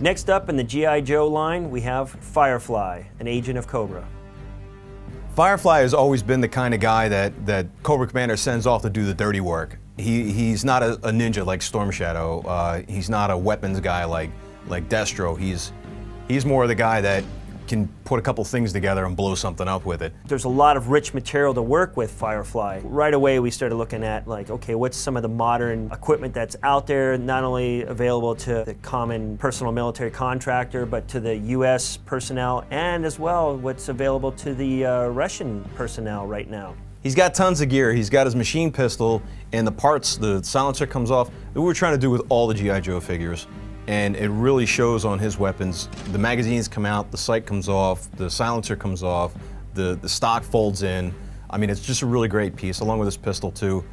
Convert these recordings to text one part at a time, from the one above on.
Next up in the G.I. Joe line, we have Firefly, an agent of Cobra. Firefly has always been the kind of guy that Cobra Commander sends off to do the dirty work. He's not a ninja like Storm Shadow. He's not a weapons guy like Destro. He's more the guy that can put a couple things together and blow something up with it. There's a lot of rich material to work with Firefly. Right away we started looking at like, okay, what's some of the modern equipment that's out there, not only available to the common personal military contractor, but to the US personnel, and as well what's available to the Russian personnel right now. He's got tons of gear. He's got his machine pistol, and the parts, the silencer comes off. That we're trying to do with all the G.I. Joe figures. And it really shows on his weapons. The magazines come out, the sight comes off, the silencer comes off, the stock folds in. I mean, it's just a really great piece, along with his pistol too.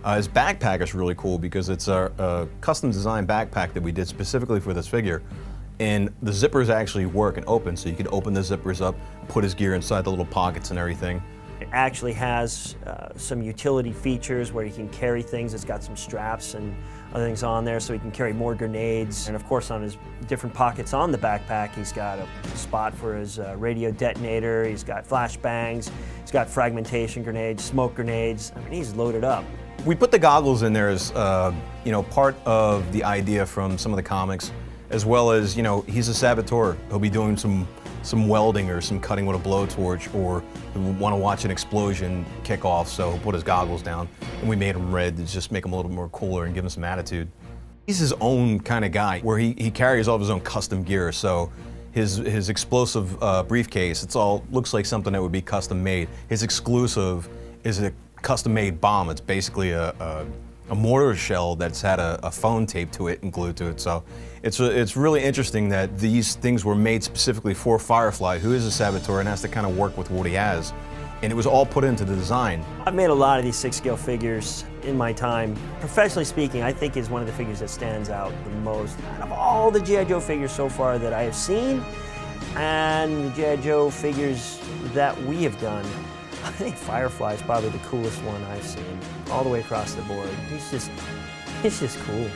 His backpack is really cool because it's a custom designed backpack that we did specifically for this figure. And the zippers actually work and open, so you can open the zippers up, put his gear inside the little pockets and everything. It actually has some utility features where you can carry things. It's got some straps and other things on there so he can carry more grenades. And of course on his different pockets on the backpack, he's got a spot for his radio detonator, he's got flashbangs, he's got fragmentation grenades, smoke grenades. I mean, he's loaded up. We put the goggles in there as part of the idea from some of the comics, as well as, he's a saboteur. He'll be doing some welding or some cutting with a blowtorch, or want to watch an explosion kick off, so he'll put his goggles down. And we made him red to just make him a little more cooler and give him some attitude. He's his own kind of guy, where he carries all of his own custom gear. So his explosive briefcase, looks like something that would be custom made. His exclusive is a custom made bomb. It's basically a mortar shell that's had a phone taped to it and glued to it. So it's really interesting that these things were made specifically for Firefly, who is a saboteur and has to kind of work with what he has. And it was all put into the design. I've made a lot of these 6-scale figures in my time. Professionally speaking, I think is one of the figures that stands out the most out of all the G.I. Joe figures so far that I have seen, and the G.I. Joe figures that we have done. I think Firefly is probably the coolest one I've seen, all the way across the board. He's just cool.